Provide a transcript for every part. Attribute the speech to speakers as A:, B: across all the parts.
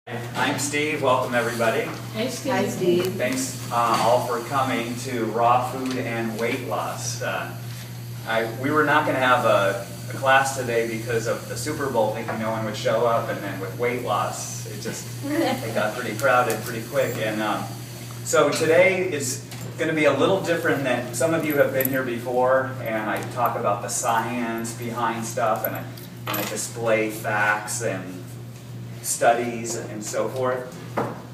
A: I'm Steve. Welcome, everybody.
B: Hey, Steve.
C: Hi, Steve.
A: Thanks all for coming to Raw Food and Weight Loss. We were not going to have a class today because of the Super Bowl, thinking no one would show up, and then with weight loss, it got pretty crowded pretty quick. And so today is going to be a little different than some of you have been here before, and I talk about the science behind stuff, and I display facts and studies and so forth.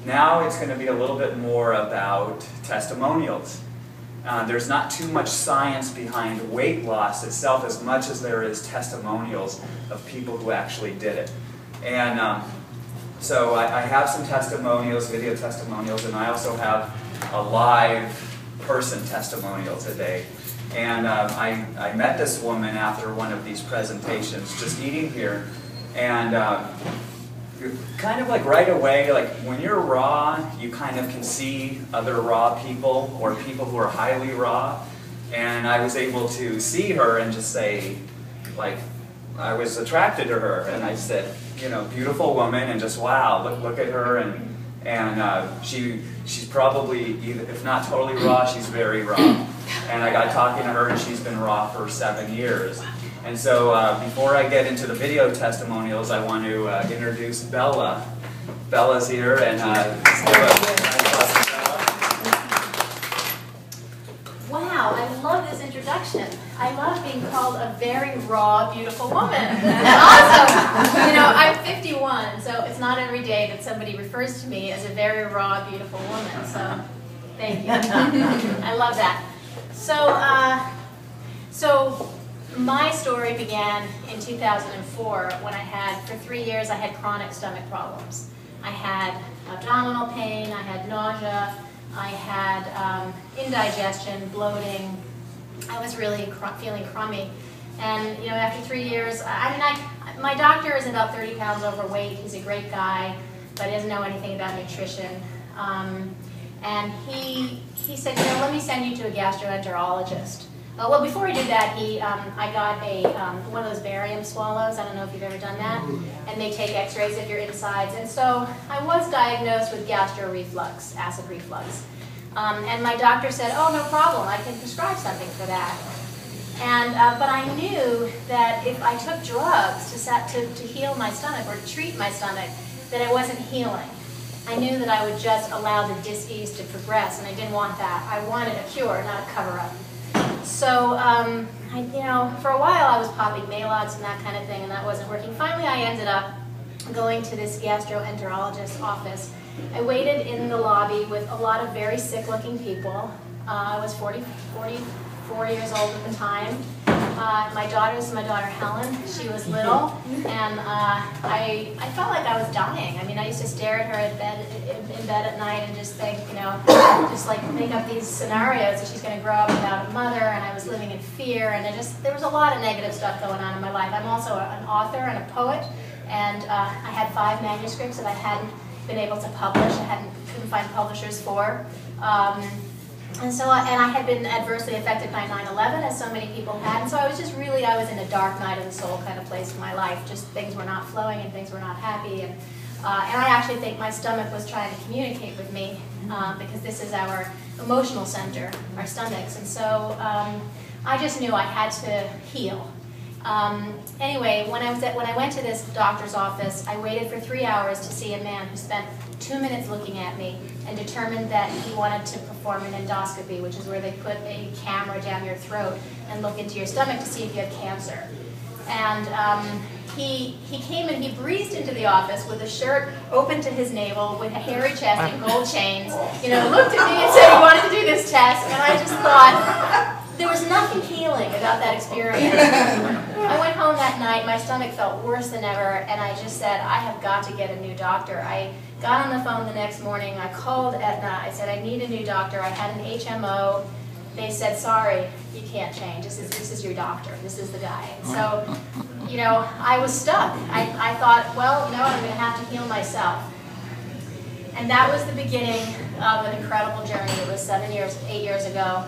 A: Now it's going to be a little bit more about testimonials. There's not too much science behind weight loss itself as much as there is testimonials of people who actually did it. And so I have some testimonials, video testimonials, and I also have a live person testimonial today. And I met this woman after one of these presentations, just eating here, and kind of like right away, like when you're raw, you kind of can see other raw people or people who are highly raw. And I was able to see her and just say, like, I was attracted to her, and I said, you know, beautiful woman, and just wow, look at her, and she's probably, if not totally raw, she's very raw. And I got talking to her, and she's been raw for 7 years. And so before I get into the video testimonials, I want to introduce Bella. Bella's here, and
D: wow, I love this introduction. I love being called a very raw, beautiful woman. Awesome. You know, I'm 51, so it's not every day that somebody refers to me as a very raw, beautiful woman. So thank you. I love that. So my story began in 2004 when for 3 years, I had chronic stomach problems. I had abdominal pain, I had nausea, I had indigestion, bloating. I was really feeling crummy. And you know, after 3 years, my doctor is about 30 pounds overweight. He's a great guy, but he doesn't know anything about nutrition. And he said, you know, let me send you to a gastroenterologist. Well, before he did that, I got one of those barium swallows. I don't know if you've ever done that. And they take x-rays of your insides. And so I was diagnosed with gastro reflux, acid reflux. And my doctor said, oh, no problem, I can prescribe something for that. And but I knew that if I took drugs to heal my stomach or to treat my stomach, that it wasn't healing. I knew that I would just allow the dis-ease to progress, and I didn't want that. I wanted a cure, not a cover-up. So, you know, for a while I was popping Maalox and that kind of thing, and that wasn't working. Finally, I ended up going to this gastroenterologist's office. I waited in the lobby with a lot of very sick-looking people. I was 44 years old at the time. My daughter Helen. She was little, and I felt like I was dying. I mean, I used to stare at her in bed at night and just think, you know, just like make up these scenarios that she's going to grow up without a mother, and I was living in fear, and there was a lot of negative stuff going on in my life. I'm also an author and a poet, and I had 5 manuscripts that I hadn't been able to publish. Couldn't find publishers for. And I had been adversely affected by 9/11, as so many people had, and so I was in a dark night of the soul kind of place in my life. Just things were not flowing and things were not happy, and I actually think my stomach was trying to communicate with me because this is our emotional center, our stomachs, and so I just knew I had to heal. Anyway, when I went to this doctor's office, I waited for 3 hours to see a man who spent 2 minutes looking at me and determined that he wanted to perform an endoscopy, which is where they put a camera down your throat and look into your stomach to see if you have cancer. And he came and he breezed into the office with a shirt open to his navel, with a hairy chest and gold chains, you know, looked at me and said he wanted to do this test, and I just thought, there was nothing healing about that experience. I went home that night, my stomach felt worse than ever, and I just said, I have got to get a new doctor. I got on the phone the next morning, I called Aetna, I said, I need a new doctor. I had an HMO. They said, sorry, you can't change. This is your doctor. This is the guy. And so, you know, I was stuck. I thought, well, you know, I'm going to have to heal myself. And that was the beginning of an incredible journey. It was 8 years ago.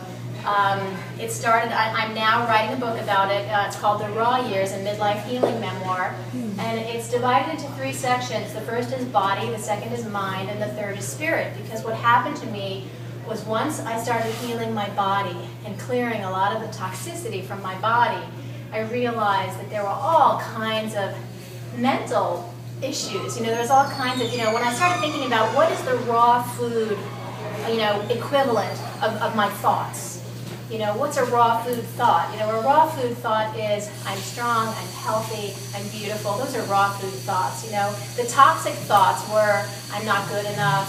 D: It started, I'm now writing a book about it. It's called The Raw Years, a Midlife Healing Memoir. And it's divided into 3 sections. The first is body, the second is mind, and the third is spirit. Because what happened to me was once I started healing my body and clearing a lot of the toxicity from my body, I realized that there were all kinds of mental issues. There was all kinds of, when I started thinking about what is the raw food, equivalent of my thoughts. What's a raw food thought? A raw food thought is, I'm strong, I'm healthy, I'm beautiful. Those are raw food thoughts. The toxic thoughts were, I'm not good enough,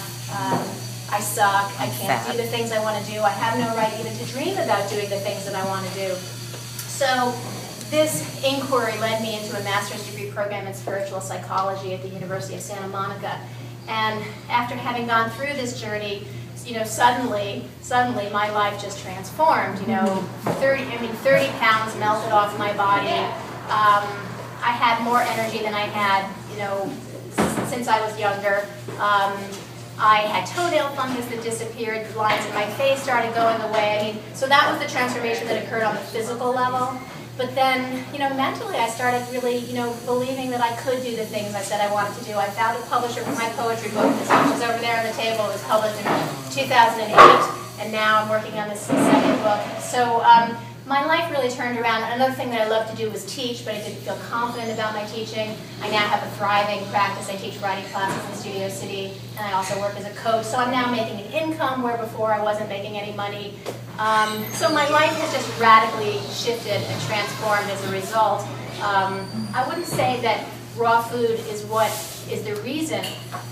D: I suck, I can't do the things I want to do, I have no right even to dream about doing the things that I want to do. So this inquiry led me into a master's degree program in spiritual psychology at the University of Santa Monica. And after having gone through this journey, suddenly my life just transformed. 30 pounds melted off my body. I had more energy than I had, since I was younger. I had toenail fungus that disappeared. The lines in my face started going away. So that was the transformation that occurred on the physical level. But then, mentally I started really, believing that I could do the things I said I wanted to do. I found a publisher for my poetry book, which is over there on the table. It was published in 2008, and now I'm working on this second book. So my life really turned around. Another thing that I loved to do was teach, but I didn't feel confident about my teaching. I now have a thriving practice. I teach writing classes in Studio City, and I also work as a coach. So I'm now making an income where before I wasn't making any money. So my life has just radically shifted and transformed as a result. I wouldn't say that raw food is what is the reason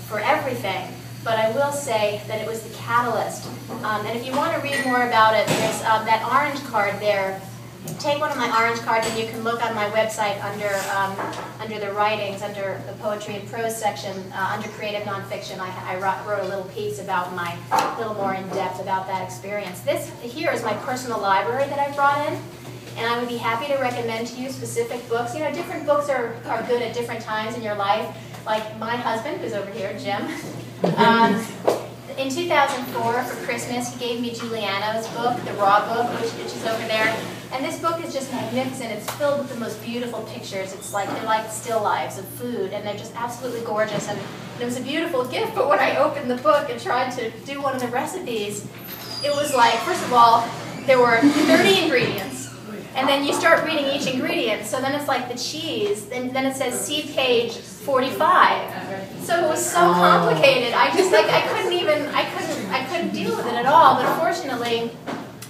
D: for everything, but I will say that it was the catalyst. And if you want to read more about it, there's that orange card there. Take one of my orange cards and you can look on my website under the writings, under the poetry and prose section, under creative nonfiction. I wrote a little piece about a little more in depth about that experience. This here is my personal library that I brought in, and I would be happy to recommend to you specific books. Different books are good at different times in your life. Like my husband, who's over here, Jim. In 2004, for Christmas, he gave me Juliana's book, the Raw book, which is over there. And this book is just magnificent. It's filled with the most beautiful pictures. They're like still lives of food, and they're just absolutely gorgeous. And it was a beautiful gift, but when I opened the book and tried to do one of the recipes, it was like, first of all, there were 30 ingredients. And then you start reading each ingredient. So then it's like the cheese, and then it says see page 45. So it was so complicated. I just I couldn't deal with it at all. But fortunately,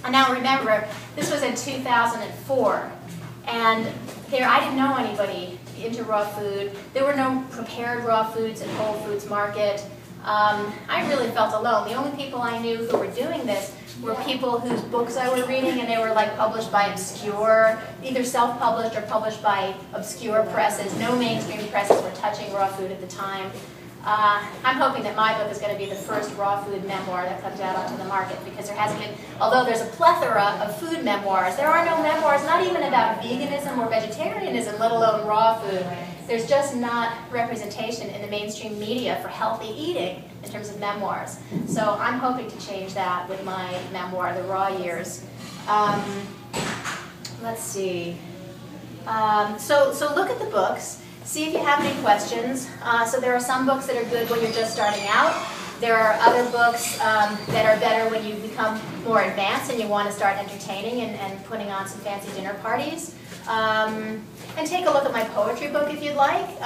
D: I now remember this was in 2004, and I didn't know anybody into raw food. There were no prepared raw foods at Whole Foods Market. I really felt alone. The only people I knew who were doing this were people whose books I was reading, and they were like published by obscure, either self-published or published by obscure presses. No mainstream presses were touching raw food at the time. I'm hoping that my book is going to be the first raw food memoir that comes out onto the market, because there hasn't been, although there's a plethora of food memoirs, there are no memoirs, not even about veganism or vegetarianism, let alone raw food. There's just not representation in the mainstream media for healthy eating in terms of memoirs. So I'm hoping to change that with my memoir, The Raw Years. Let's see. So look at the books. See if you have any questions. So there are some books that are good when you're just starting out. There are other books that are better when you become more advanced and you want to start entertaining and putting on some fancy dinner parties. And take a look at my poetry book if you'd like.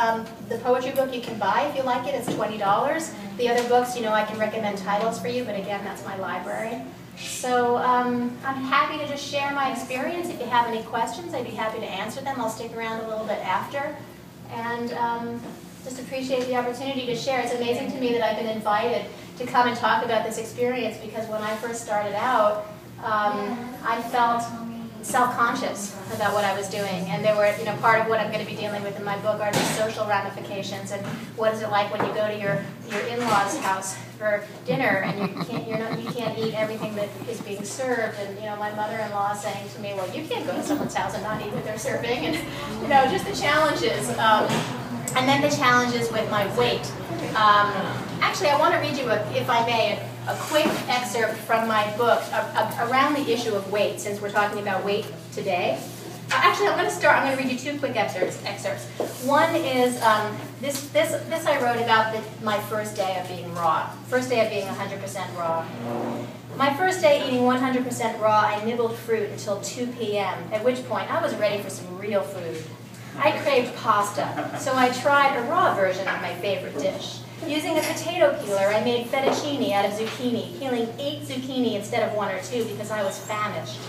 D: The poetry book you can buy if you like it. It's $20. The other books, I can recommend titles for you, but again, that's my library. So I'm happy to just share my experience. If you have any questions, I'd be happy to answer them. I'll stick around a little bit after. And just appreciate the opportunity to share. It's amazing to me that I've been invited to come and talk about this experience, because when I first started out, I felt self-conscious about what I was doing, and there were, part of what I'm going to be dealing with in my book are the social ramifications, and what is it like when you go to your in-laws' house for dinner and you can't eat everything that is being served, and my mother-in-law saying to me, well, you can't go to someone's house and not eat what they're serving, and just the challenges, and then the challenges with my weight. Actually, I want to read you, if I may, a quick excerpt from my book around the issue of weight, since we're talking about weight today. Actually, I'm going to read you two quick excerpts. One is, this I wrote about my first day of being raw. First day of being 100% raw. My first day eating 100% raw, I nibbled fruit until 2 p.m., at which point I was ready for some real food. I craved pasta, so I tried a raw version of my favorite dish. Using a potato peeler, I made fettuccine out of zucchini, peeling 8 zucchini instead of 1 or 2 because I was famished.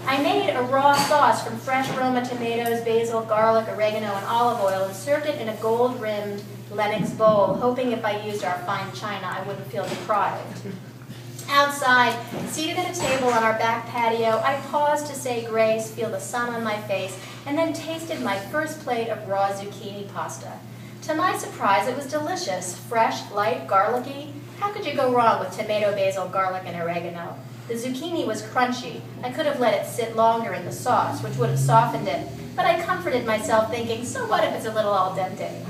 D: I made a raw sauce from fresh Roma tomatoes, basil, garlic, oregano, and olive oil and served it in a gold-rimmed Lenox bowl, hoping if I used our fine china, I wouldn't feel deprived. Outside, seated at a table on our back patio, I paused to say grace, feel the sun on my face, and then tasted my first plate of raw zucchini pasta. To my surprise, it was delicious, fresh, light, garlicky. How could you go wrong with tomato, basil, garlic, and oregano? The zucchini was crunchy. I could have let it sit longer in the sauce, which would have softened it, but I comforted myself thinking, so what if it's a little al dente?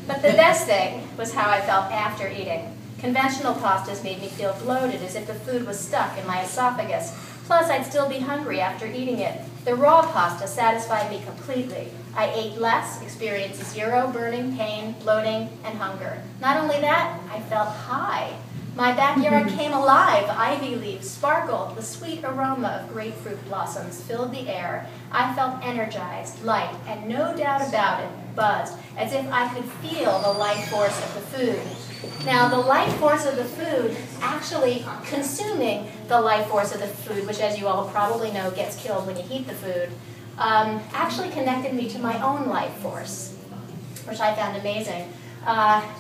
D: But the best thing was how I felt after eating. Conventional pastas made me feel bloated, as if the food was stuck in my esophagus. Plus, I'd still be hungry after eating it. The raw pasta satisfied me completely. I ate less, experienced 0 burning, pain, bloating, and hunger. Not only that, I felt high. My backyard came alive. Ivy leaves sparkled. The sweet aroma of grapefruit blossoms filled the air. I felt energized, light, and no doubt about it, buzzed, as if I could feel the life force of the food. Now, the life force of the food, actually consuming the life force of the food, which as you all probably know gets killed when you heat the food, actually connected me to my own life force, which I found amazing.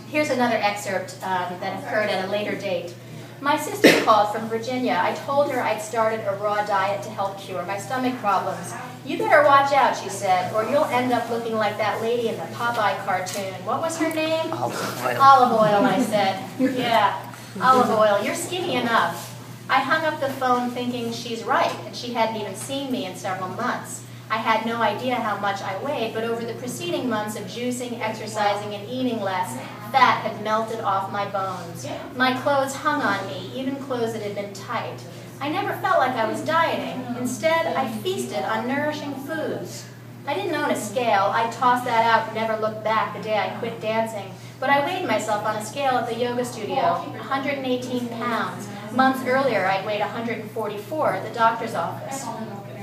D: Here's another excerpt that occurred at a later date. My sister called from Virginia. I told her I'd started a raw diet to help cure my stomach problems. You better watch out, she said, or you'll end up looking like that lady in the Popeye cartoon. What was her name?
B: Olive oil.
D: Olive oil, I said. Yeah, olive oil. You're skinny enough. I hung up the phone thinking she's right, and she hadn't even seen me in several months. I had no idea how much I weighed, but over the preceding months of juicing, exercising, and eating less, fat had melted off my bones. My clothes hung on me, even clothes that had been tight. I never felt like I was dieting. Instead, I feasted on nourishing foods. I didn't own a scale. I tossed that out and never looked back the day I quit dancing. But I weighed myself on a scale at the yoga studio, 118 pounds. Months earlier, I'd weighed 144 at the doctor's office.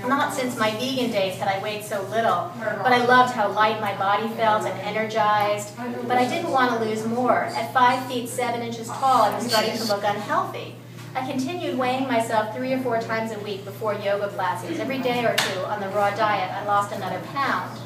D: Not since my vegan days had I weighed so little, but I loved how light my body felt and energized. But I didn't want to lose more. At 5 feet 7 inches tall, I was starting to look unhealthy. I continued weighing myself 3 or 4 times a week before yoga classes. Every day or two on the raw diet, I lost another pound.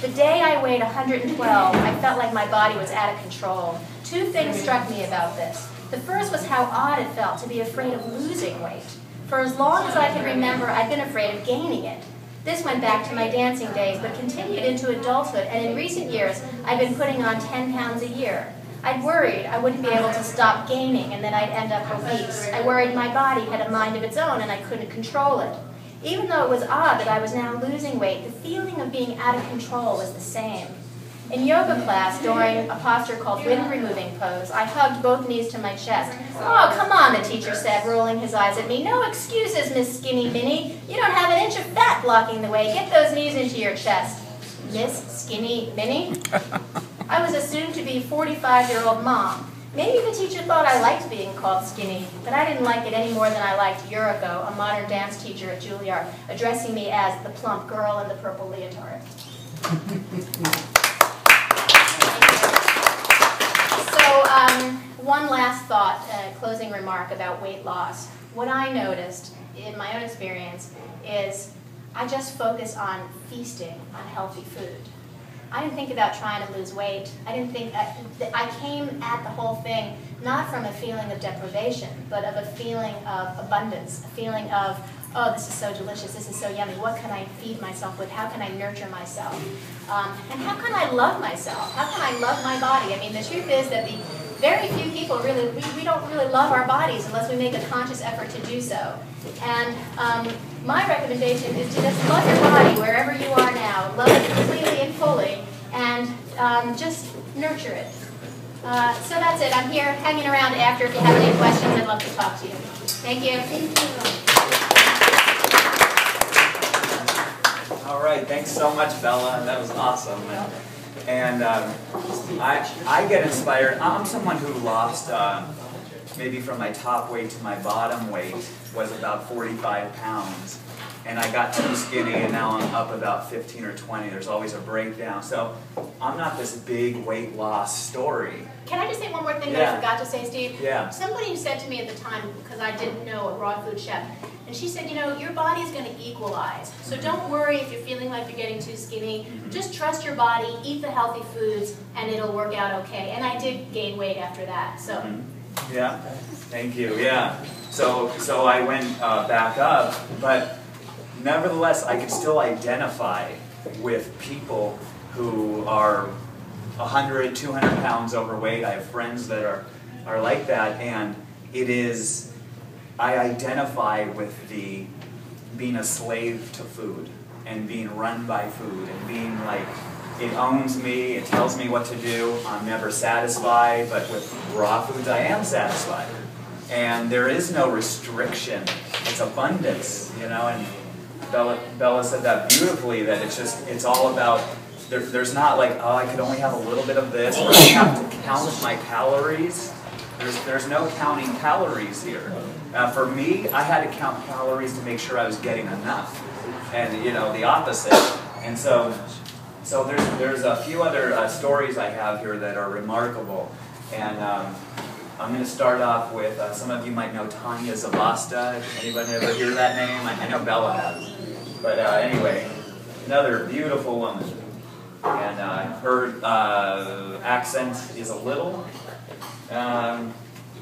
D: The day I weighed 112, I felt like my body was out of control. 2 things struck me about this. The first was how odd it felt to be afraid of losing weight. For as long as I could remember, I'd been afraid of gaining it. This went back to my dancing days, but continued into adulthood, and in recent years, I've been putting on 10 pounds a year. I'd worried I wouldn't be able to stop gaining and then I'd end up obese. I worried my body had a mind of its own and I couldn't control it. Even though it was odd that I was now losing weight, the feeling of being out of control was the same. In yoga class, during a posture called wind removing pose, I hugged both knees to my chest. "Oh, come on," the teacher said, rolling his eyes at me. "No excuses, Miss Skinny Minnie. You don't have an inch of fat blocking the way. Get those knees into your chest." Miss Skinny Minnie? I was assumed to be 45-year-old mom. Maybe the teacher thought I liked being called skinny, but I didn't like it any more than I liked Yuriko, a modern dance teacher at Juilliard, addressing me as the plump girl in the purple leotard. One last thought, closing remark about weight loss. What I noticed in my own experience is I just focus on feasting on healthy food. I didn't think about trying to lose weight. I came at the whole thing not from a feeling of deprivation, but of a feeling of abundance, a feeling of, oh, this is so delicious, this is so yummy, what can I feed myself with, how can I nurture myself? And how can I love myself? How can I love my body? I mean, the truth is that very few people really, we don't really love our bodies unless we make a conscious effort to do so. And my recommendation is to just love your body wherever you are now, love it completely and fully, and just nurture it. So that's it. I'm here hanging around after. If you have any questions, I'd love to talk to you. Thank you.
A: All right, thanks so much, Bella. That was awesome. And I get inspired. I'm someone who lost, maybe from my top weight to my bottom weight, was about 45 pounds. And I got too skinny, and now I'm up about 15 or 20. There's always a breakdown. So I'm not this big weight loss story.
D: Can I just say one more thing that I forgot to say, Steve?
A: Yeah.
D: Somebody said to me at the time, because I didn't know a raw food chef, and she said, you know, your body's going to equalize. So don't worry if you're feeling like you're getting too skinny. Just trust your body, eat the healthy foods, and it'll work out okay. And I did gain weight after that. So.
A: Yeah, thank you. Yeah. So I went back up, but nevertheless, I can still identify with people who are 100, 200 pounds overweight. I have friends that are like that, and it is, I identify with the being a slave to food and being run by food and being like, it owns me, it tells me what to do. I'm never satisfied, but with raw foods I am satisfied. And there is no restriction. It's abundance, you know, and Bella said that beautifully, that it's all about, there's not like, oh, I could only have a little bit of this, or I have to count my calories. There's no counting calories here. For me, I had to count calories to make sure I was getting enough, and you know, the opposite. And so there's a few other stories I have here that are remarkable, and I'm going to start off with, some of you might know Tanya Zavasta. Anybody ever hear that name? I know Bella has. But anyway, another beautiful woman. And her accent is a little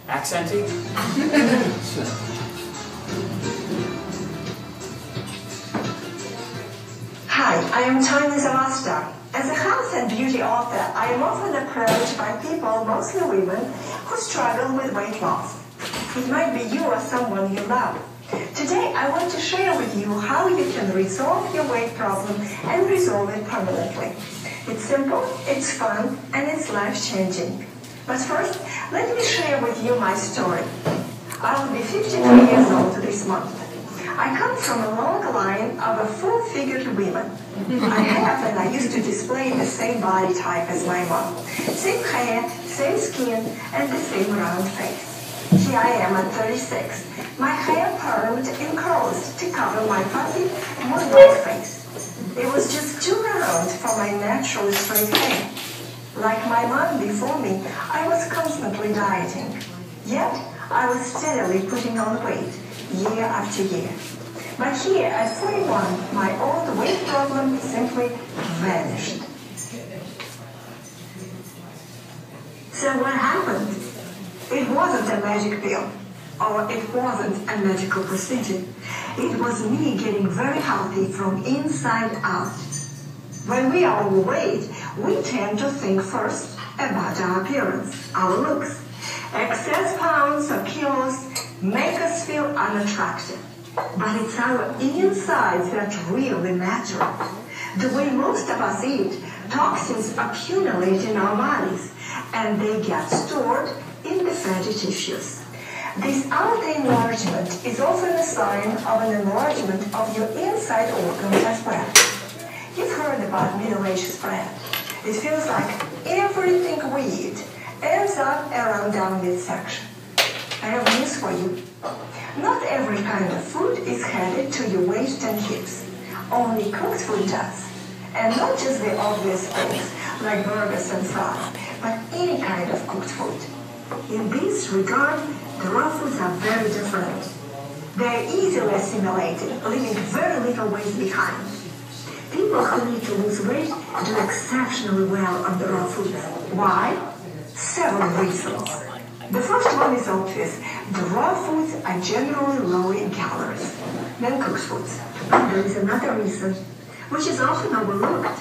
A: accenty.
B: Hi, I am Tanya Zavasta. As a health and beauty author, I am often approached by people, mostly women, who struggle with weight loss. It might be you or someone you love. Today, I want to share with you how you can resolve your weight problem and resolve it permanently. It's simple, it's fun, and it's life-changing. But first, let me share with you my story. I will be 52 years old this month. I come from a long line of full-figured women. I have and I used to display the same body type as my mom. Same hair, same skin, and the same round face. Here I am at 36. My hair permed and curled to cover my fuzzy, almost white face. It was just too round for my naturally straight hair. Like my mom before me, I was constantly dieting. Yet, I was steadily putting on weight, year after year. But here, at 41, my old weight problem simply vanished. So what happened? It wasn't a magic pill, or it wasn't a medical procedure. It was me getting very healthy from inside out. When we are overweight, we tend to think first about our appearance, our looks. Excess pounds or kilos make us feel unattractive. But it's our insides that really matter. The way most of us eat, toxins accumulate in our bodies, and they get stored in the fatty tissues. This outer-enlargement is often a sign of an enlargement of your inside organs as well. You've heard about middle-age spread. It feels like everything we eat ends up around our midsection. I have news for you. Not every kind of food is headed to your waist and hips. Only cooked food does. And not just the obvious things, like burgers and fries, but any kind of cooked food. In this regard, the raw foods are very different. They are easily assimilated, leaving very little waste behind. People who need to lose weight do exceptionally well on the raw foods. Why? Several reasons. The first one is obvious. The raw foods are generally low in calories than cooked foods. But there is another reason, which is often overlooked.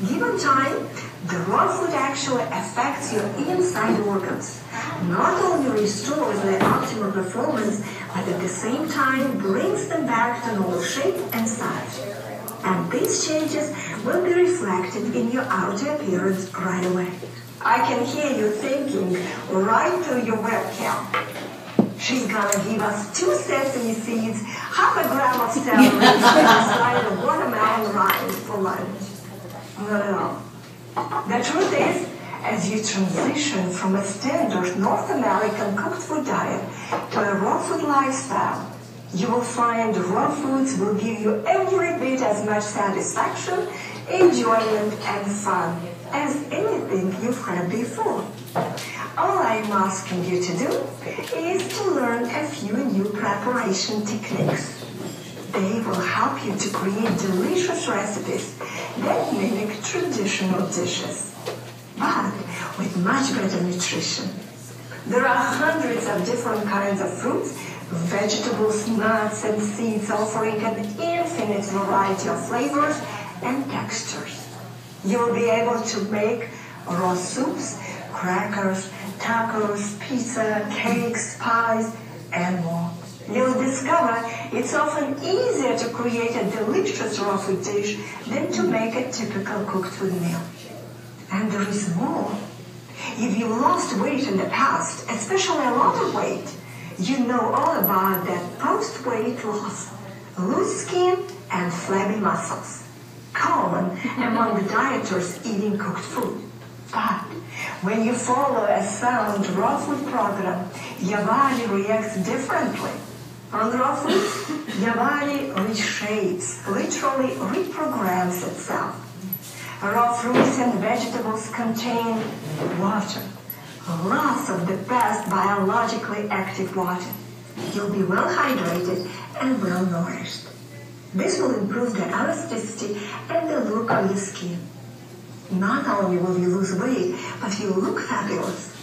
B: Given time, the raw food actually affects your inside organs. Not only restores their optimal performance, but at the same time brings them back to normal shape and size. And these changes will be reflected in your outer appearance right away. I can hear you thinking right through your webcam. She's gonna give us 2 sesame seeds, half a gram of celery, and a side of watermelon rind for lunch. Not at all. The truth is, as you transition from a standard North American cooked food diet to a raw food lifestyle, you will find raw foods will give you every bit as much satisfaction, enjoyment, and fun as anything you've had before. All I'm asking you to do is to learn a few new preparation techniques. They will help you to create delicious recipes that mimic traditional dishes, but with much better nutrition. There are hundreds of different kinds of fruits, vegetables, nuts, and seeds offering an infinite variety of flavors and textures. You'll be able to make raw soups, crackers, tacos, pizza, cakes, pies, and more. You'll discover it's often easier to create a delicious raw food dish than to make a typical cooked food meal. And there is more. If you lost weight in the past, especially a lot of weight, you know all about that post-weight loss, loose skin and flabby muscles, common among the dieters eating cooked food. But when you follow a sound raw food program, your body reacts differently. On raw foods, your body reshapes, literally reprograms itself. Raw fruits and vegetables contain water, lots of the best biologically active water. You'll be well hydrated and well nourished. This will improve the elasticity and the look of your skin. Not only will you lose weight, but you'll look fabulous.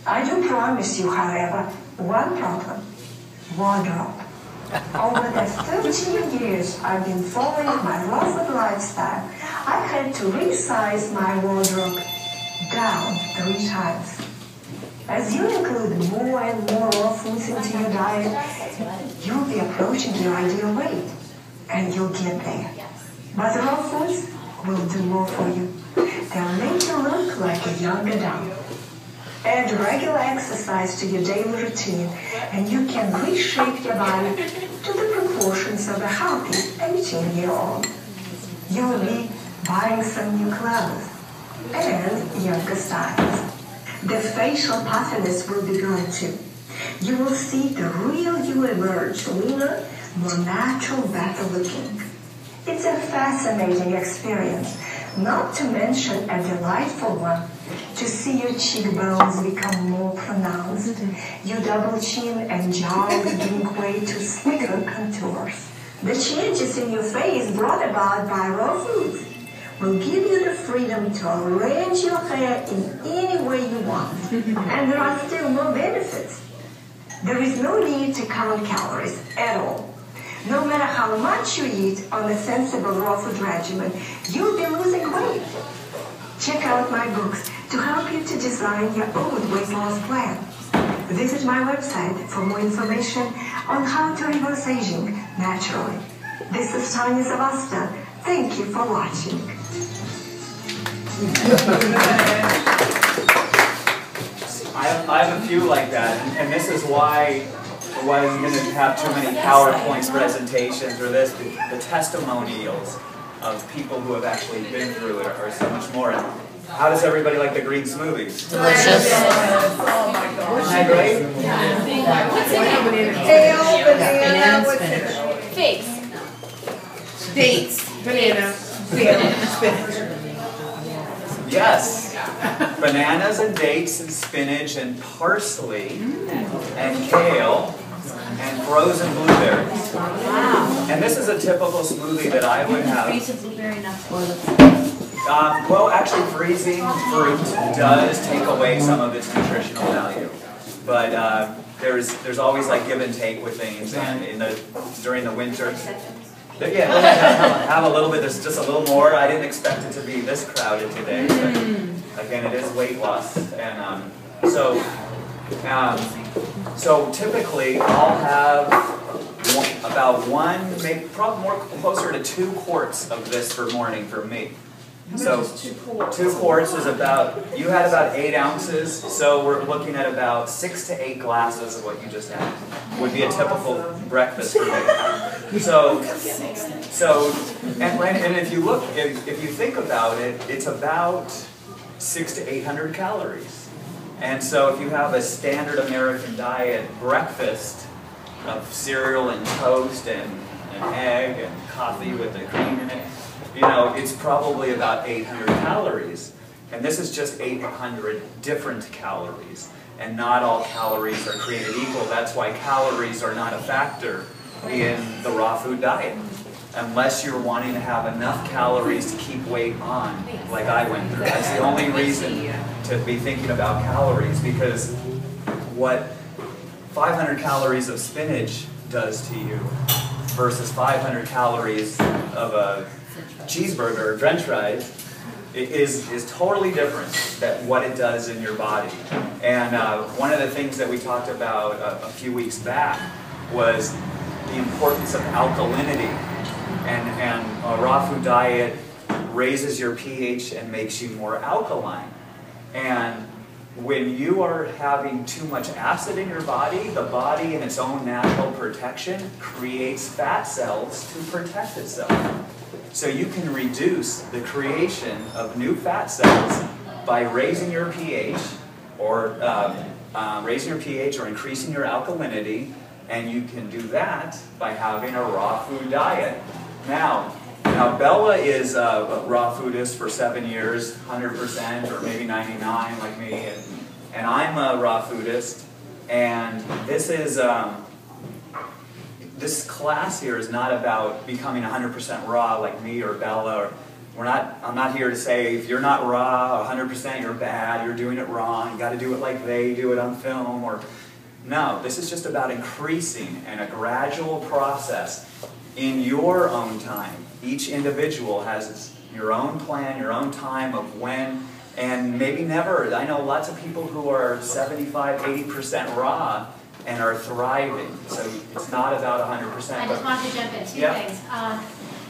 B: I do promise you, however, one problem: wardrobe. Over the 13 years I've been following my raw food lifestyle, I had to resize my wardrobe down 3 times. As you include more and more raw foods into your diet, you'll be approaching your ideal weight, and you'll get there. But the raw foods will do more for you. They'll make you look like a young adult. Add regular exercise to your daily routine, and you can reshape your body to the proportions of a healthy 18-year-old. You will be buying some new clothes and younger styles. The facial puffiness will be gone too. You will see the real you emerge leaner, more natural, better looking. It's a fascinating experience, not to mention a delightful one, to see your cheekbones become more pronounced, your double chin and jaws giving way to slicker contours. The changes in your face brought about by raw foods will give you the freedom to arrange your hair in any way you want. And there are still more benefits. There is no need to count calories at all. No matter how much you eat on a sensible raw food regimen, you'll be losing weight. Check out my books to help you to design your own weight loss plan. Visit my website for more information on how to reverse aging naturally. This is Tanya Zavasta. Thank you for watching.
A: I have a few like that, and this is why I wasn't going to have too many PowerPoint presentations or this. The testimonials of people who have actually been through it are so much more. And how does everybody like the green smoothies?
C: Delicious.
B: Oh my gosh.
A: Isn't that great?
D: What's in it?
B: Kale, banana, what's in it?
D: Figs.
C: Dates, banana, kale, spinach.
A: Yes. Bananas and dates and spinach and parsley and kale and frozen blueberries.
D: Wow.
A: And this is a typical smoothie that I would have.
D: Freeze a blueberry nut.
A: Well, actually, freezing fruit does take away some of its nutritional value, but there's always like give and take with things, and during the winter. Yeah, have a little bit. There's just a little more. I didn't expect it to be this crowded today. But again, it is weight loss, and so typically I'll have about one, maybe probably more closer to 2 quarts of this for morning for me. So 2 quarts is about, you had about 8 ounces, so we're looking at about 6 to 8 glasses of what you just had. Would be a typical breakfast for me. So and if you look, if you think about it, it's about 600 to 800 calories. And so if you have a standard American diet breakfast of cereal and toast and an egg and coffee with the cream in it, you know, it's probably about 800 calories. And this is just 800 different calories. And not all calories are created equal. That's why calories are not a factor in the raw food diet. Unless you're wanting to have enough calories to keep weight on, like I went through. That's the only reason to be thinking about calories, because what 500 calories of spinach does to you versus 500 calories of a cheeseburger or french fries is totally different than what it does in your body. And one of the things that we talked about a few weeks back was the importance of alkalinity. And a raw food diet raises your pH and makes you more alkaline. And when you are having too much acid in your body, the body in its own natural protection creates fat cells to protect itself. So you can reduce the creation of new fat cells by raising your pH or increasing your alkalinity, and you can do that by having a raw food diet. Now Bella is a raw foodist for 7 years, 100% or maybe 99 like me, and I'm a raw foodist, and this is this class here is not about becoming 100% raw like me or Bella. I'm not here to say if you're not raw 100% you're bad, you're doing it wrong, you got to do it like they do it on film. No, this is just about increasing and a gradual process in your own time. Each individual has your own plan, your own time of when, and maybe never. I know lots of people who are 75, 80% raw and are thriving. So it's not about 100%.
D: I just wanted to jump in. Two things.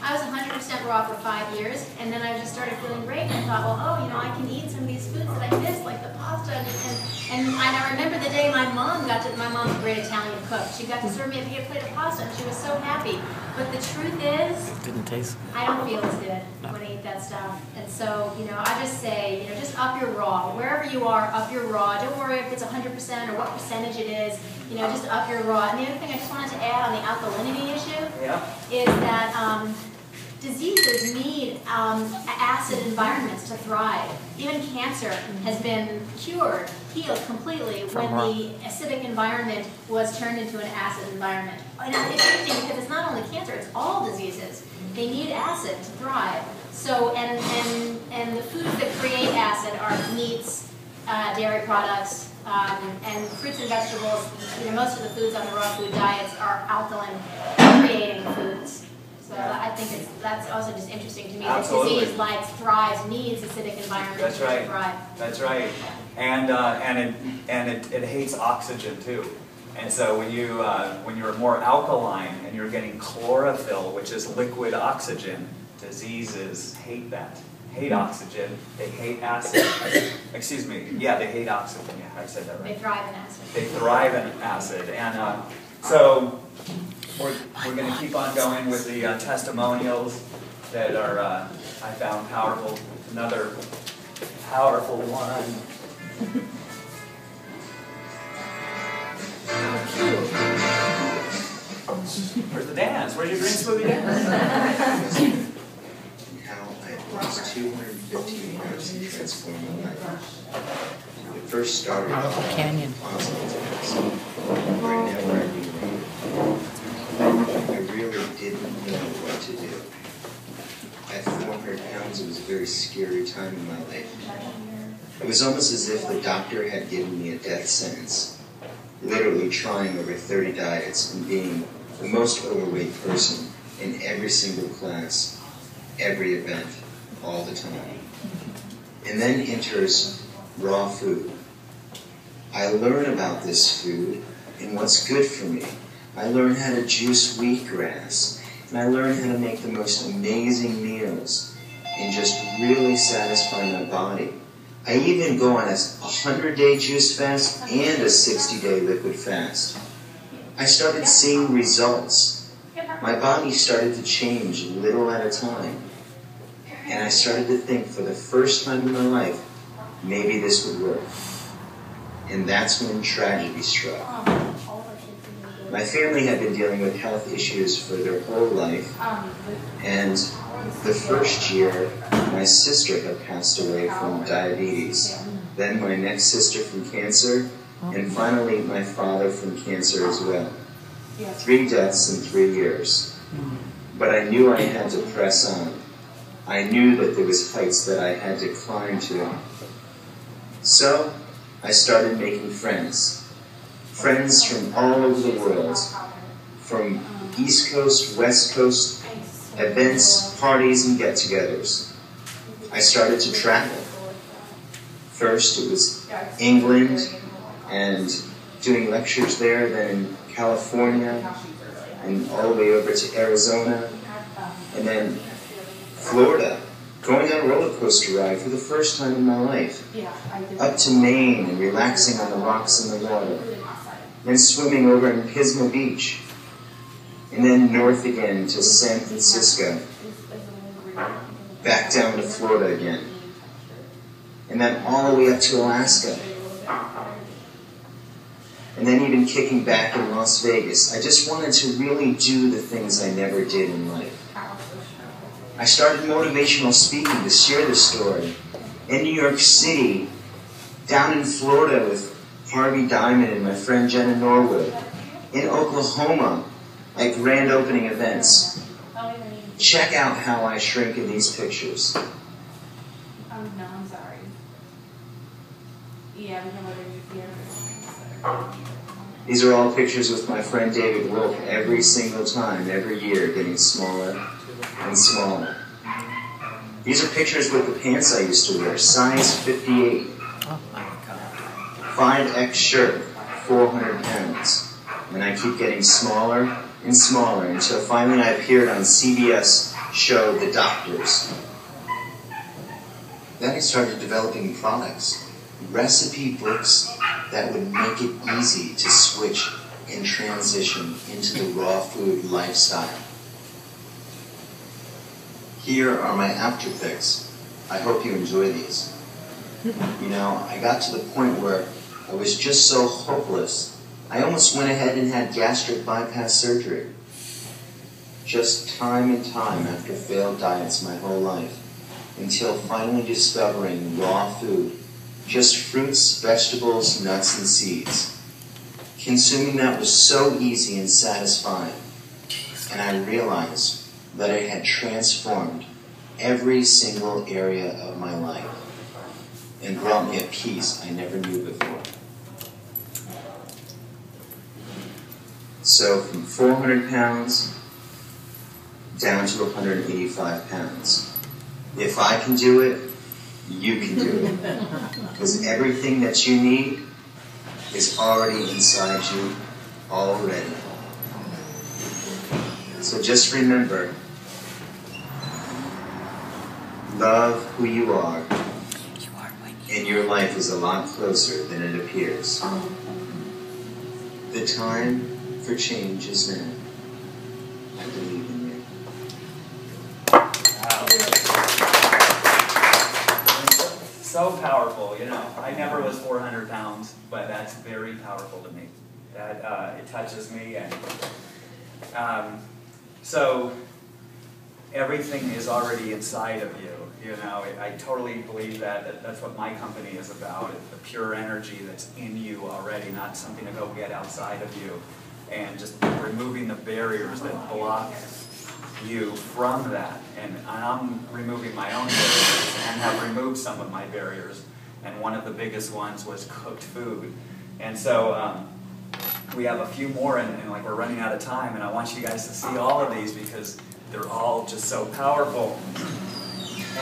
D: I was 100% raw for 5 years, and then I just started feeling great, and I thought, well, oh, you know, I can eat some of these foods that I miss, like the pasta, and I remember the day my mom's a great Italian cook. She got to serve me a big plate of pasta, and she was so happy. But the truth is,
E: it didn't taste.
D: I don't feel as good when I eat that stuff. And so, you know, I just say, you know, just up your raw. Wherever you are, up your raw. Don't worry if it's 100% or what percentage it is. You know, just up your raw. And the other thing I just wanted to add on the alkalinity issue is that diseases need acid environments to thrive. Even cancer has been cured, healed completely when the acidic environment was turned into an acid environment. And it's interesting because it's not only cancer, it's all diseases. They need acid to thrive. So, and the foods that create acid are meats, dairy products, and fruits and vegetables. You know, most of the foods on the raw food diets are alkaline creating foods. So I think that's also just interesting to me.
A: Absolutely.
D: That disease likes, thrives, needs acidic environments to thrive.
A: That's right. And it hates oxygen too. And so when you're more alkaline and you're getting chlorophyll, which is liquid oxygen, diseases hate that. Hate oxygen. They hate acid. Excuse me. Yeah, they hate oxygen. Yeah, I said that right.
D: They thrive in acid.
A: They thrive in acid. And so we're going to keep on going with the testimonials that are, I found powerful. Another powerful one. Where's the dance? Where's your green smoothie dance?
F: How I lost 215 pounds and transformed my life. It first started off positive, whenever I I really didn't know what to do. At 400 pounds, it was a very scary time in my life. It was almost as if the doctor had given me a death sentence, literally trying over 30 diets and being the most overweight person in every single class, every event, all the time. And then enters raw food. I learn about this food and what's good for me. I learned how to juice wheatgrass, and I learned how to make the most amazing meals. and just really satisfy my body. I even go on a 100-day juice fast and a 60-day liquid fast. I started seeing results. My body started to change little at a time. And I started to think for the first time in my life, maybe this would work. And that's when tragedy struck. My family had been dealing with health issues for their whole life, and the first year, my sister had passed away from diabetes, then my next sister from cancer, and finally my father from cancer as well. 3 deaths in 3 years. But I knew I had to press on. I knew that there was heights that I had to climb to. So, I started making friends. Friends from all over the world. From East Coast, West Coast, events, parties, and get-togethers. I started to travel. First it was England, and doing lectures there, then California, and all the way over to Arizona, and then Florida, going on a roller coaster ride for the first time in my life, up to Maine and relaxing on the rocks in the water, then swimming over in Pismo Beach, and then north again to San Francisco, back down to Florida again, and then all the way up to Alaska, and then even kicking back in Las Vegas. I just wanted to really do the things I never did in life. I started motivational speaking to share the story. In New York City, down in Florida with Harvey Diamond and my friend Jenna Norwood, in Oklahoma at grand opening events. Check out how I shrink in these pictures.
C: No, I'm sorry. Yeah, we know what
F: These are all pictures with my friend David Wolf every single time, every year, getting smaller and smaller. These are pictures with the pants I used to wear, size 58. 5X shirt, 400 pounds. And I keep getting smaller and smaller until finally I appeared on CBS show The Doctors. Then I started developing products, recipe books that would make it easy to switch and transition into the raw food lifestyle. Here are my after pics. I hope you enjoy these. You know, I got to the point where I was just so hopeless, I almost went ahead and had gastric bypass surgery. Just time and time after failed diets my whole life, until finally discovering raw food, just fruits, vegetables, nuts, and seeds. Consuming that was so easy and satisfying, and I realized that it had transformed every single area of my life and brought me a peace I never knew before. So from 400 pounds down to 185 pounds. If I can do it, you can do it. Because everything that you need is already inside you already. So just remember, love who you are, and your life is a lot closer than it appears. The time for change is now. I believe in you.
A: Wow. So powerful, you know. I never was 400 pounds, but that's very powerful to me. That it touches me, and so everything is already inside of you. You know, I totally believe that that's what my company is about. The pure energy that's in you already, not something to go get outside of you, and just removing the barriers that block you from that. And I'm removing my own barriers and have removed some of my barriers. And one of the biggest ones was cooked food. And so we have a few more, and like we're running out of time, and I want you guys to see all of these because they're all just so powerful.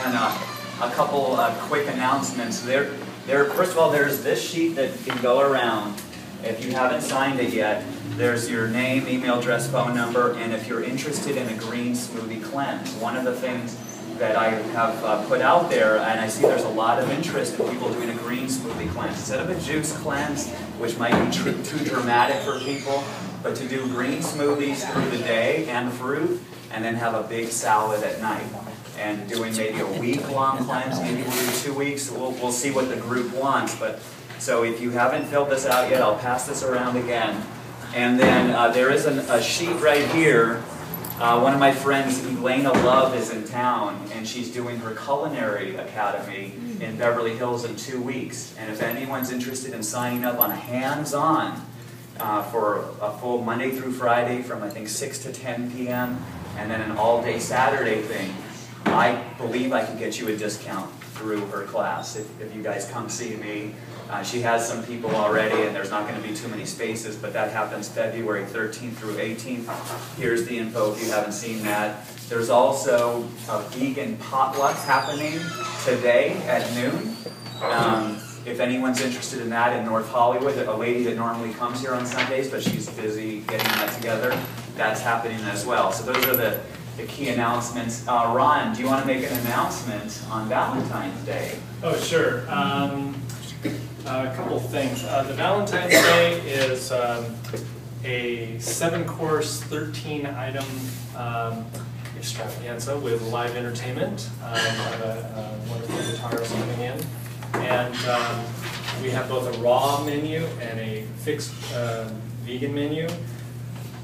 A: And a couple quick announcements. First of all, there's this sheet that can go around. If you haven't signed it yet, there's your name, email address, phone number, and if you're interested in a green smoothie cleanse. One of the things that I have put out there, and I see there's a lot of interest in people doing a green smoothie cleanse. Instead of a juice cleanse, which might be too dramatic for people, but to do green smoothies through the day and fruit, and then have a big salad at night. And doing maybe a week-long cleanse, maybe we'll do 2 weeks. We'll see what the group wants. But so if you haven't filled this out yet, I'll pass this around again. And then there is a sheet right here. One of my friends, Elena Love, is in town, and she's doing her culinary academy in Beverly Hills in 2 weeks. And if anyone's interested in signing up on a hands-on for a full Monday through Friday from I think 6 to 10 p.m. and then an all-day Saturday thing, I believe I can get you a discount through her class if you guys come see me. She has some people already, and there's not going to be too many spaces, but that happens February 13th through 18th. Here's the info if you haven't seen that. There's also a vegan potluck happening today at noon. If anyone's interested in that in North Hollywood, a lady that normally comes here on Sundays, but she's busy getting that together, that's happening as well. So those are the key announcements. Ron, do you want to make an announcement on Valentine's Day?
E: Oh, sure. A couple of things. The Valentine's Day is a 7-course, 13-item extravaganza with live entertainment. We have a wonderful guitarist coming in. And we have both a raw menu and a fixed vegan menu,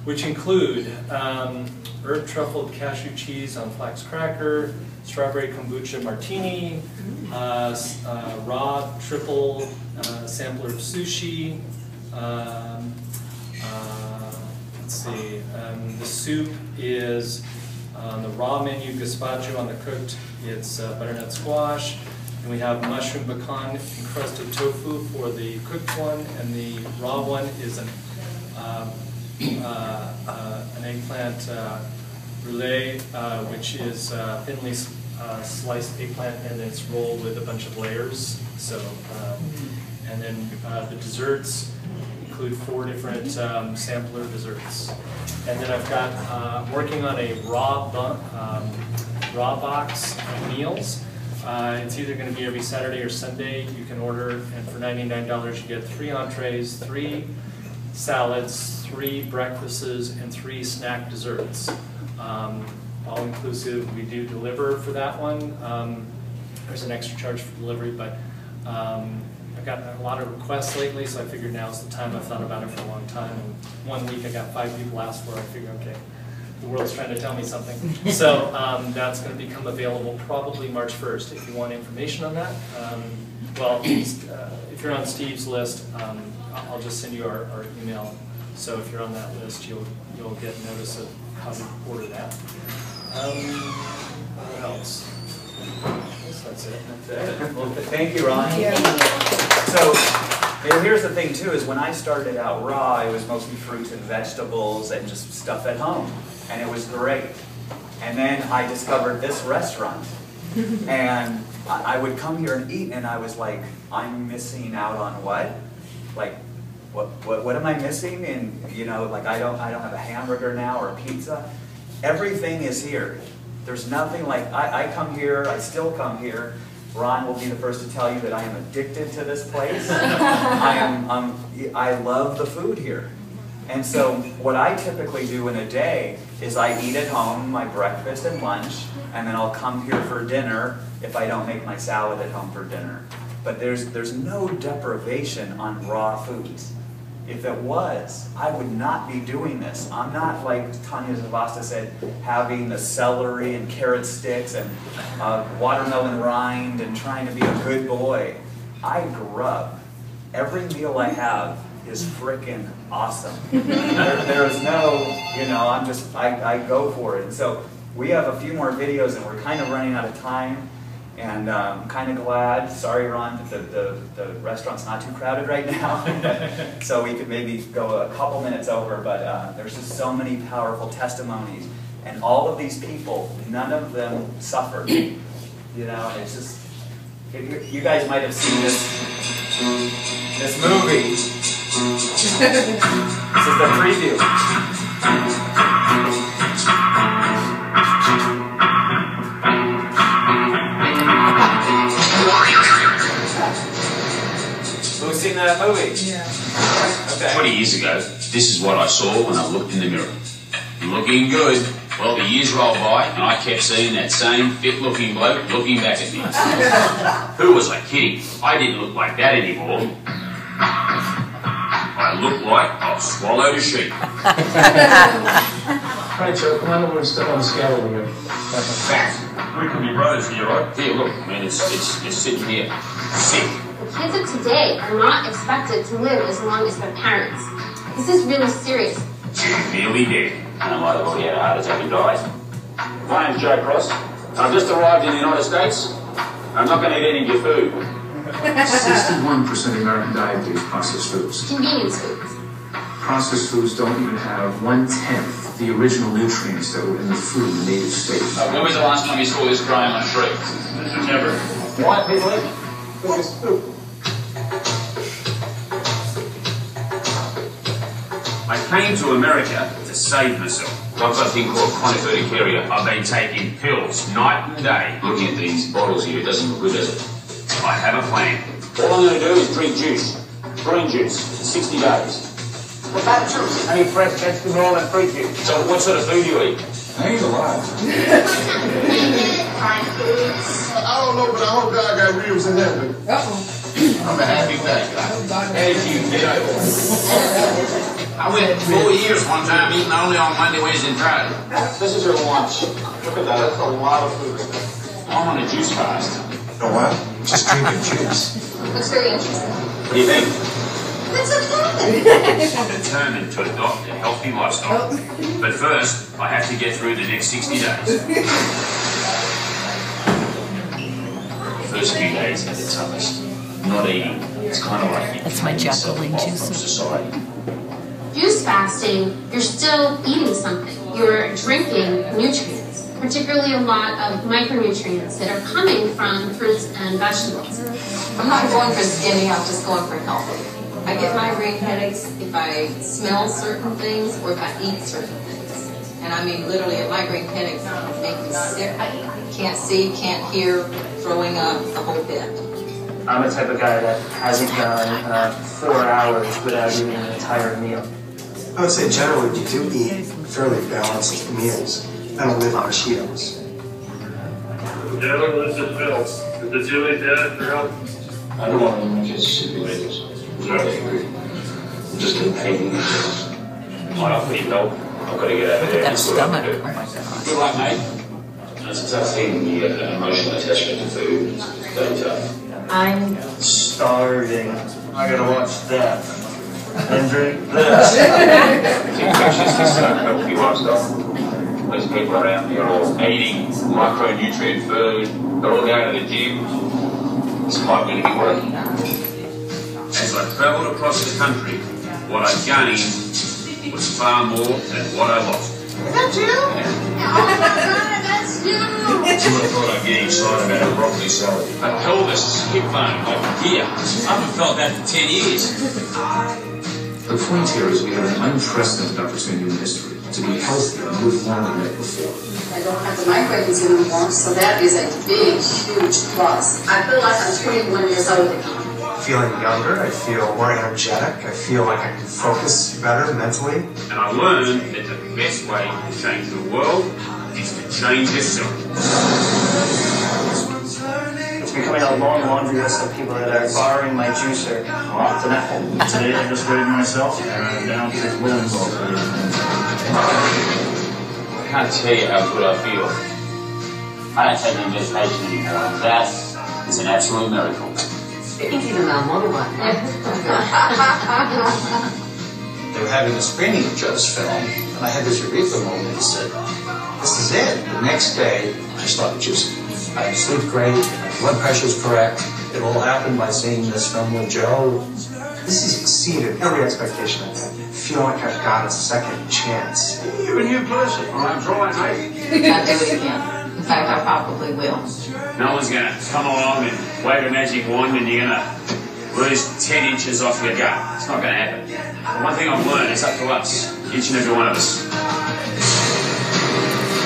E: which include herb truffled cashew cheese on flax cracker, strawberry kombucha martini, raw triple sampler of sushi. Let's see, the soup is on the raw menu, gazpacho. On the cooked, it's butternut squash. And we have mushroom pecan encrusted tofu for the cooked one, and the raw one is an eggplant brulee, which is thinly sliced eggplant, and it's rolled with a bunch of layers. So, and then the desserts include 4 different sampler desserts. And then I've got, I'm working on a raw box of meals. It's either going to be every Saturday or Sunday. You can order, and for $99 you get 3 entrees, 3 salads, 3 breakfasts, and 3 snack desserts. All inclusive. We do deliver for that one. There's an extra charge for delivery, but I've gotten a lot of requests lately, so I figured now's the time. I've thought about it for a long time. And one week I got 5 people asked for it. I figured, okay, the world's trying to tell me something. So that's going to become available probably March 1st. If you want information on that, well, if you're on Steve's list, I'll just send you our email. So if you're on that list, you'll get notice of how to order that. What else? I guess that's it.
A: That's it. Well, thank you, Ron.
D: Thank you.
A: So here's the thing too, is when I started out raw, it was mostly fruits and vegetables and just stuff at home. And it was great. And then I discovered this restaurant. And I would come here and eat, and I was like, I'm missing out on what? Like, what am I missing? And you know, like I don't have a hamburger now or a pizza. Everything is here. There's nothing like, I come here, I still come here. Ron will be the first to tell you that I am addicted to this place. I love the food here. And so what I typically do in a day is I eat at home my breakfast and lunch, and then I'll come here for dinner if I don't make my salad at home for dinner. But there's no deprivation on raw foods. If it was, I would not be doing this. I'm not, like Tanya Zavasta said, having the celery and carrot sticks and watermelon rind and trying to be a good boy. I grub. Every meal I have is frickin' awesome. There's no, you know, I go for it. And so we have a few more videos, and we're kind of running out of time. And I'm kind of glad, sorry Ron, that the restaurant's not too crowded right now. So we could maybe go a couple minutes over, but there's just so many powerful testimonies. And all of these people, none of them suffered. You know, it's just, you guys might have seen this movie. This is the preview. seen that movie?
G: Yeah.
A: Okay.
H: 20 years ago, this is what I saw when I looked in the mirror. Looking good. Well, the years rolled by, and I kept seeing that same fit-looking bloke looking back at me. Who was I kidding? I didn't look like that anymore. I looked like I've swallowed a sheep.
I: Right, Joe, come on over and step on the scale over here.
H: Fat. We can be brothers here, right? Here, look, man, it's sitting here. Sick.
J: The kids of today are not expected to live as long as their parents. This is really serious.
H: She's nearly dead. And I might have already had a heart attack and died. My name's Joe Cross. I've just arrived in the United States. I'm not going to eat any of your food.
I: 61% of American diet is processed foods.
J: Convenience foods.
I: Processed foods don't even have 1/10 the original nutrients that were in the food in the native state.
H: When was the last time you saw this growing on a tree? Never. Why people eat? Because it's food. I came to America to save myself. I've got a thing called chronic urticaria. I've been taking pills night and day. Looking at these bottles here, it doesn't look good, does it? I have a plan. All I'm going to do is drink juice. Green juice. 60 days.
K: What about juice? I need fresh vegetable and fruit juice.
H: So what sort of food do you eat?
K: I ain't alive.
J: Fried foods.
K: I don't know, but I hope God got ribs in heaven. I'm a happy guy.
H: Hey, you get over. I went 4 years one time eating only on Monday, Wednesday, and Friday.
K: This is your lunch. Look at that. That's a lot of food.
H: I'm on a juice fast.
K: You know what? Just drinking juice.
J: Looks very interesting.
H: What do you think?
J: That's okay.
H: I'm determined to adopt a healthy lifestyle. But first, I have to get through the next 60 days. The first few days are the toughest. Not eating. It's kind of like
G: That's my Jacqueline juice.
H: from society.
J: Juice fasting, you're still eating something. You're drinking nutrients, particularly a lot of micronutrients that are coming from fruits and vegetables.
L: I'm not going for skinny, I'm just going for healthy. I get migraine headaches if I smell certain things or if I eat certain things. And I mean literally a migraine headache make me sick. Can't see, can't hear, throwing up, the whole bit.
M: I'm the type of guy that hasn't gone 4 hours without eating an entire meal.
N: I would say generally we do eat fairly balanced meals. I don't live on Cheetos.
O: General, this is Phil. Is the Julie dead for help?
H: I don't want to make it stupid. I'm just getting paid. Why not need help? I've got to get over there.
G: That stomach. Oh my God.
H: Good luck, mate. It's a tough thing when you get an emotional attachment to food. It's very tough.
M: I'm starving. I gotta watch that. And drink this.
H: Infectious is a healthy lifestyle. Those people around here are all eating micronutrient food. They're all going to the gym. This might really be working. As I travelled across the country, what I gained was far more than what I lost.
J: Is that you? Oh my God, that's you!
H: You would have thought I'd get excited about a broccoli salad. A pelvis, hip bone, like here. I haven't felt that for 10 years.
I: The point here is we have an unprecedented opportunity in history to be healthier and live longer than ever before.
L: I don't have the migraines anymore, so that is a big, huge plus. I feel like I'm 21 years old again.
N: Feeling younger, I feel more energetic, I feel like I can focus better mentally.
H: And I learned that the best way to change the world is to change yourself.
M: It's becoming a long laundry list of people that are borrowing my juicer. Today I just rated myself and I'm down 6 wins already.
H: I can't tell you how good I feel. I don't take any medication anymore. That is an absolute miracle.
L: Speaking to the motorbike.
K: They were having a screening of Joe's film, and I had this eureka moment and said, this is it. The next day, I started juicing. I sleep great, my blood pressure's correct. It all happened by seeing this film with Joe.
N: This has exceeded every expectation I've had. I feel like I've got a second chance.
H: You're a new person. I'm trying, mate.
L: I'll do it again. In fact, I probably will.
H: No one's going to come along and wave a magic wand and you're going to lose 10 inches off your gut. It's not going to happen. But one thing I've learned, it's up to us, each and every one of us.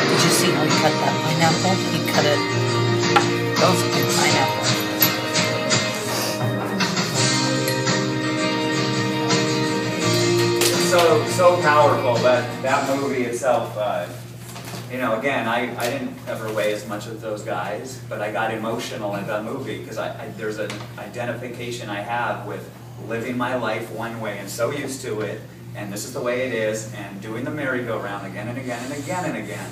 G: Did you see how he cut that pineapple? He cut it. That was a big pineapple.
A: so powerful. That movie itself, you know, again, I didn't ever weigh as much as those guys, but I got emotional at that movie because there's an identification I have with living my life one way and so used to it, and this is the way it is, and doing the merry-go-round again and again and again and again,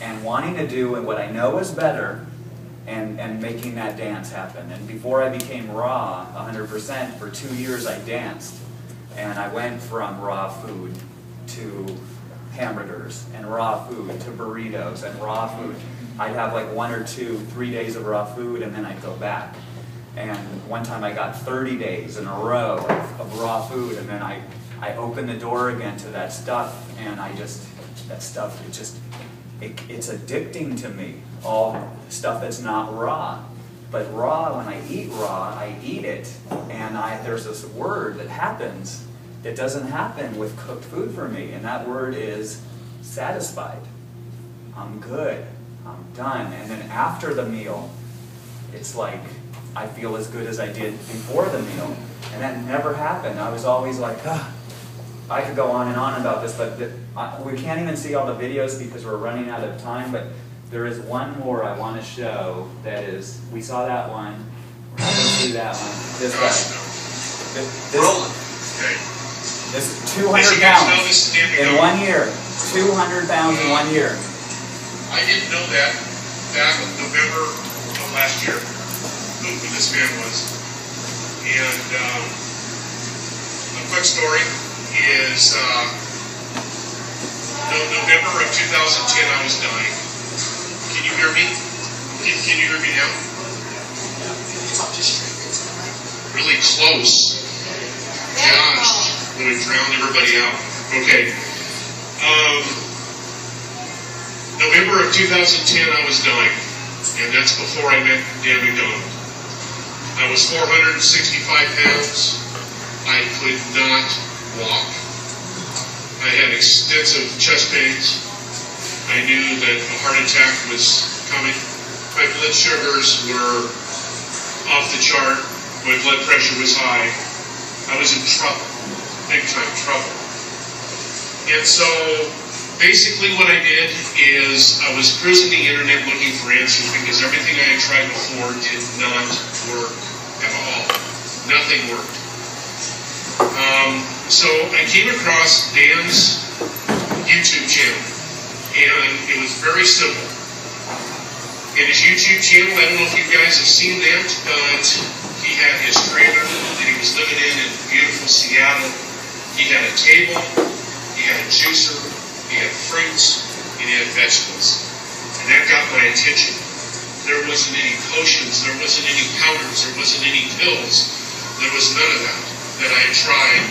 A: and wanting to do what I know is better, and making that dance happen. And before I became raw 100%, for 2 years I danced. And I went from raw food to hamburgers, and raw food to burritos, and raw food. I'd have like 1 or 2, 3 days of raw food, and then I'd go back. And one time I got 30 days in a row of raw food, and then I opened the door again to that stuff, and that stuff, it's addicting to me, all stuff that's not raw. But raw, when I eat it, and there's this word that happens that doesn't happen with cooked food for me, and that word is satisfied. I'm good, I'm done. And then after the meal, it's like I feel as good as I did before the meal, and that never happened. I was always like, I could go on and on about this, but we can't even see all the videos because we're running out of time, but there is one more I want to show that is, we saw that one, we're not going to see that one, this guy. This is 200 pounds in 1 year. 200 pounds in 1 year.
P: I didn't know that back in November of last year, who this man was. And a quick story is November of 2010 I was dying. Can you hear me? Can you hear me now? Really close. Gosh, I'm going to drown everybody out. Okay. November of 2010 I was dying, and that's before I met Dan McDonald. I was 465 pounds. I could not walk. I had extensive chest pains. I knew that a heart attack was coming. My blood sugars were off the chart. My blood pressure was high. I was in trouble, big time trouble. And so basically what I did is I was cruising the internet looking for answers because everything I had tried before did not work at all. Nothing worked. So I came across Dan's YouTube channel, and it was very simple. In his YouTube channel, I don't know if you guys have seen that, but he had his trailer that he was living in beautiful Seattle. He had a table, he had a juicer, he had fruits, and he had vegetables. And that got my attention. There wasn't any potions, there wasn't any powders, there wasn't any pills. There was none of that I had tried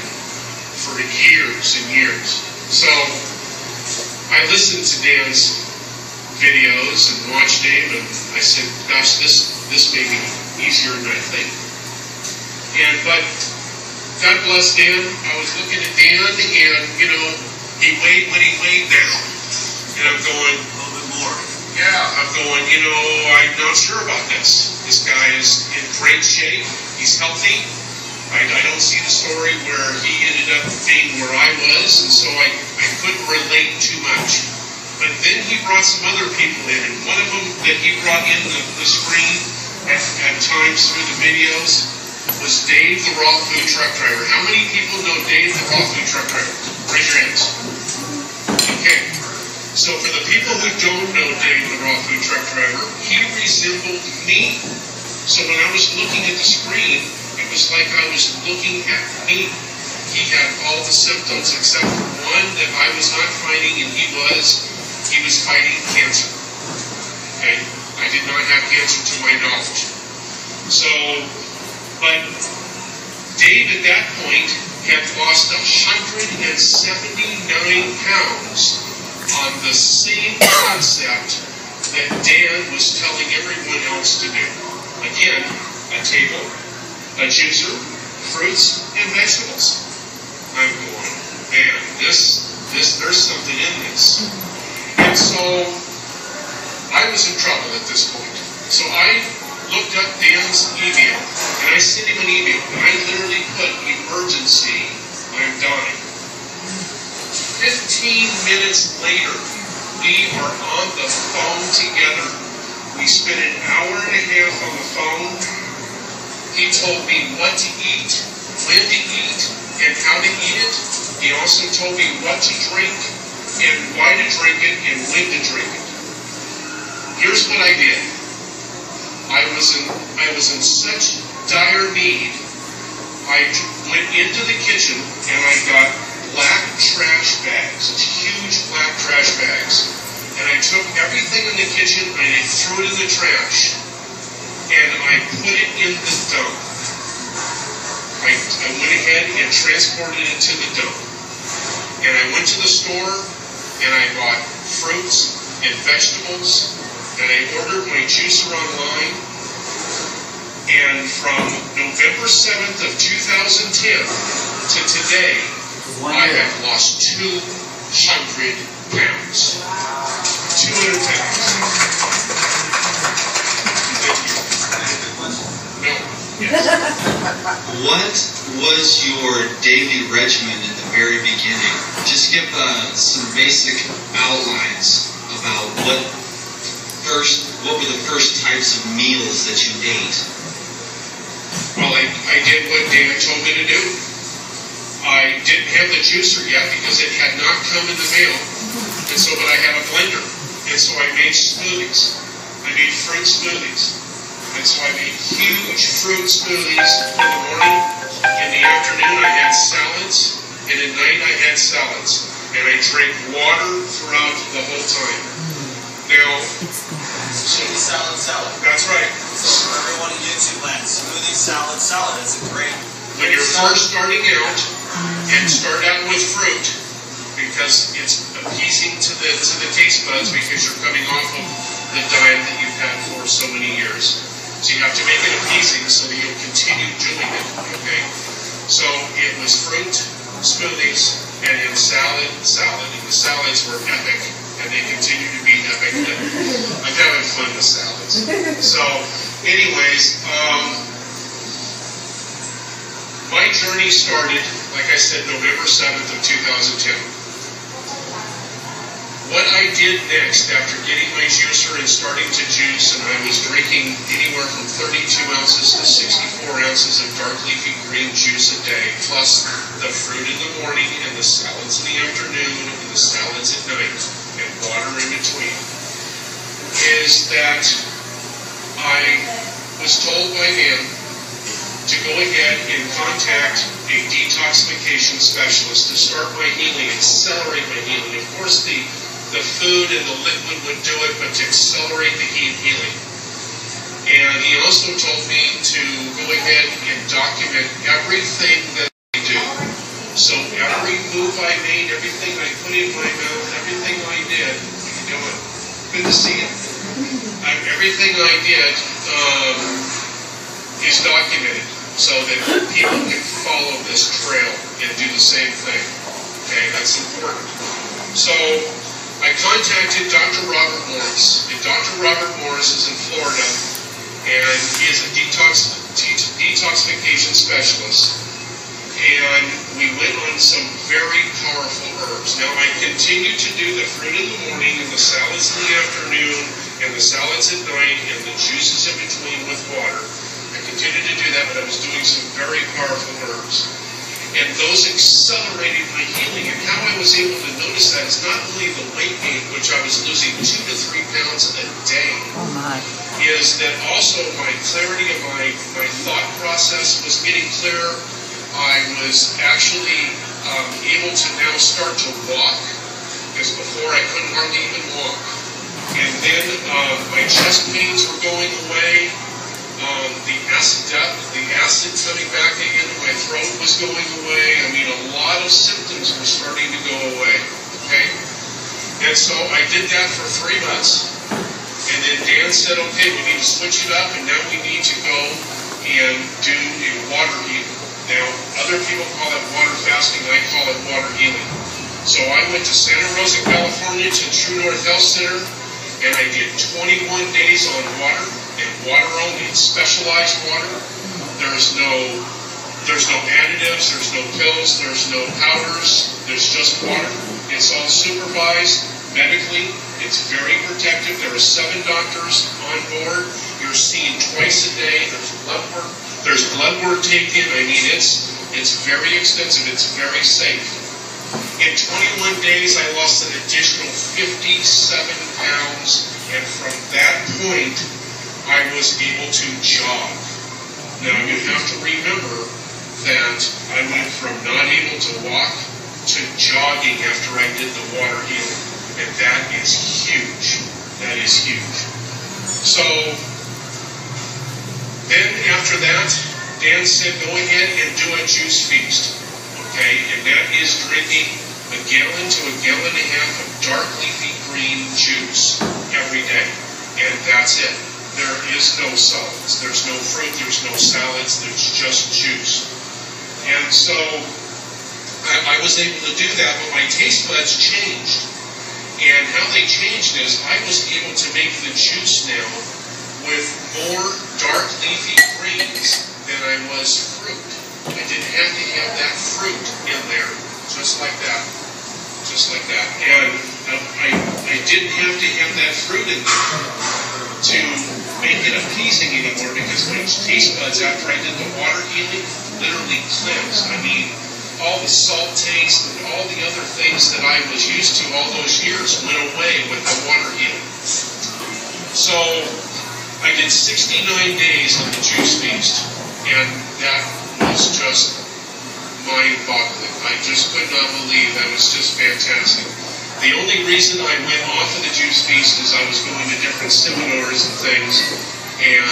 P: for years and years. So I listened to Dan's videos and watched him, and I said, gosh, this may be easier than I think. But God bless Dan. I was looking at Dan, and he weighed what he weighed now. And I'm going, a little bit more. Yeah, I'm going, I'm not sure about this. This guy is in great shape. He's healthy. I don't see the story where he ended up being where I was, and so I couldn't relate too much. But then he brought some other people in, and one of them that he brought in the screen at times through the videos was Dave the Raw Food Truck Driver. How many people know Dave the Raw Food Truck Driver? Raise your hands. Okay. So for the people who don't know Dave the Raw Food Truck Driver, he resembled me. So when I was looking at the screen, it was like I was looking at me. He had all the symptoms except for one that I was not fighting, and he was fighting cancer. Okay? I did not have cancer to my knowledge. So, but Dave at that point had lost 179 pounds on the same concept that Dan was telling everyone else to do. Again, a table, a juicer, fruits, and vegetables. I'm going, man, there's something in this. And so I was in trouble at this point. So I looked up Dan's email, and I sent him an email, and I literally put emergency, I'm dying. minutes later, we are on the phone together. We spent an hour and a half on the phone. He told me what to eat, when to eat, and how to eat it. He also told me what to drink, and why to drink it, and when to drink it. Here's what I did. I was in such dire need. I went into the kitchen and I got black trash bags, huge black trash bags. And I took everything in the kitchen and I threw it in the trash. And I put it in the dump. I went ahead and transported it to the dump. And I went to the store and I bought fruits and vegetables. And I ordered my juicer online. And from November 7th of 2010 to today, I have lost 200 pounds. 200 pounds. No. Yes.
Q: What was your daily regimen in the very beginning? Just give some basic outlines about what were the first types of meals that you ate?
P: Well, I did what David told me to do. I didn't have the juicer yet because it had not come in the mail. And so, but I had a blender. And so I made smoothies. I made fruit smoothies. And so I made huge fruit smoothies in the morning. In the afternoon, I had salads. And at night, I had salads. And I drank water throughout the whole time. Now,
R: Smoothie salad.
P: That's right.
R: So for everyone in YouTube land, smoothie salad. It's a great.
P: When you're first starting out, and start out with fruit, because it's appeasing to the taste buds because you're coming off of the diet that you've had for so many years. So you have to make it appeasing so that you'll continue doing it. Okay. So it was fruit, smoothies, and then salad, and the salads were epic. And they continue to be epic. I'm having fun with salads. So, anyways, my journey started, like I said, November 7th of 2010. What I did next after getting my juicer and starting to juice, and I was drinking anywhere from 32 ounces to 64 ounces of dark leafy green juice a day, plus the fruit in the morning and the salads in the afternoon and the salads at night, and water in between, is that I was told by them to go ahead and contact a detoxification specialist to start my healing, accelerate my healing. Of course, the food and the liquid would do it, but to accelerate the healing. And he also told me to go ahead and document everything that I do. So every move I made, everything I put in my mouth, everything I did, you know what? Good to see you. Everything I did is documented so that people can follow this trail and do the same thing. Okay, that's important. So I contacted Dr. Robert Morris, and Dr. Robert Morris is in Florida, and he is a detoxification specialist. And we went on some very powerful herbs. Now, I continue to do the fruit in the morning and the salads in the afternoon and the salads at night and the juices in between with water. I continued to do that, but I was doing some very powerful herbs. And those accelerated my healing. And how I was able to notice that is not only the weight gain, which I was losing 2 to 3 pounds a day, is that also my clarity of my thought process was getting clearer. I was actually able to now start to walk, because before I couldn't hardly even walk. And then my chest pains were going away. The acid coming back into my throat was going away. I mean, a lot of symptoms were starting to go away. Okay? And so I did that for 3 months. And then Dan said, okay, we need to switch it up, and now we need to go and do a water healing. Now, other people call it water fasting, I call it water healing. So I went to Santa Rosa, California to True North Health Center, and I did 21 days on water, and water only. It's specialized water. There's no additives, there's no pills, there's no powders, there's just water. It's all supervised medically. It's very protective. There are 7 doctors on board. You're seen twice a day. There's blood work taken. I mean, it's very extensive. It's very safe. In 21 days, I lost an additional 57 pounds, and from that point, I was able to jog. Now, you have to remember that I went from not able to walk to jogging after I did the water healing, and that is huge. That is huge. So, then after that, Dan said, go ahead and do a juice feast, okay? And that is drinking a gallon to a gallon and a half of dark leafy green juice every day, and that's it. There is no solids, there's no fruit, there's no salads, there's just juice. And so I was able to do that, but my taste buds changed. And how they changed is I was able to make the juice now with more dark leafy greens than I was fruit. I didn't have to have that fruit in there, just like that. Just like that. And I didn't have to have that fruit in there to make it appeasing anymore, because my taste buds, after I did the water healing, literally cleansed. I mean, all the salt taste and all the other things that I was used to all those years went away with the water healing. So I did 69 days of the juice feast, and that was just mind-boggling. I just could not believe that was just fantastic. The only reason I went off of the juice feast is I was going to different seminars and things, and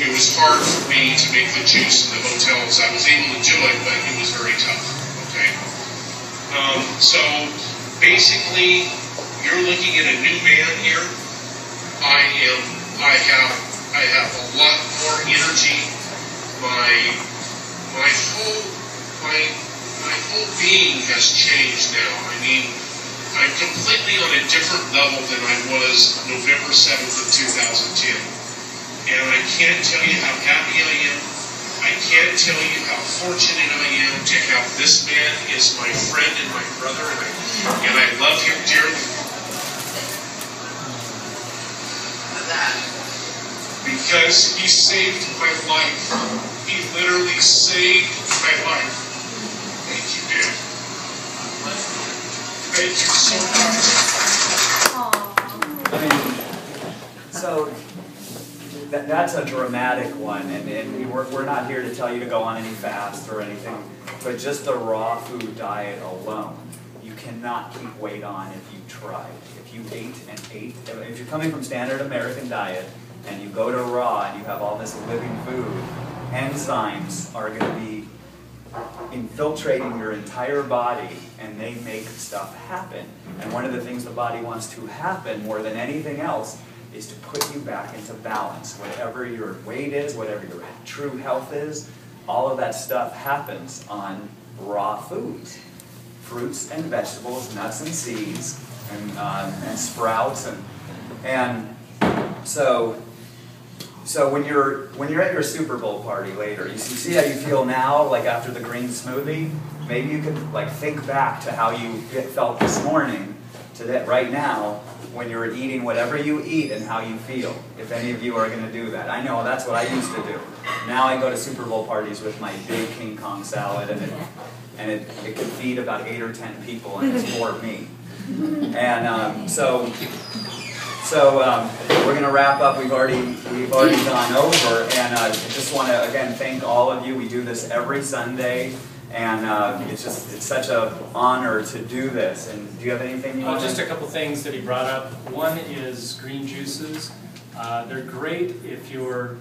P: it was hard for me to make the juice in the hotels. I was able to do it, but it was very tough. Okay. So basically, you're looking at a new man here. I have a lot more energy. My whole being has changed now. I mean, I'm completely on a different level than I was November 7th of 2010. And I can't tell you how happy I am. I can't tell you how fortunate I am to have this man as my friend and my brother, and I love him dearly. Because he saved my life. He literally saved my life. Thank you, Dad. Thank you so much.
A: So that's a dramatic one, and we're not here to tell you to go on any fast or anything, but just the raw food diet alone, you cannot keep weight on if you tried. If you ate, if you're coming from standard American diet and you go to raw and you have all this living food, enzymes are going to be infiltrating your entire body, and they make stuff happen. And one of the things the body wants to happen more than anything else is to put you back into balance. Whatever your weight is, whatever your true health is, all of that stuff happens on raw foods. Fruits and vegetables, nuts and seeds, and sprouts, and so when you're at your Super Bowl party later, you see how you feel now, like after the green smoothie. Maybe you could like think back to how you felt this morning to that right now when you're eating whatever you eat and how you feel. If any of you are going to do that, I know that's what I used to do. Now I go to Super Bowl parties with my big King Kong salad, and it can feed about 8 or 10 people, and it's for me. And so we're going to wrap up. We've already gone over, and I just want to again thank all of you. We do this every Sunday, and it's such an honor to do this. And do you have anything you want to?
E: Just a couple things that he brought up. One is green juices. They're great if you're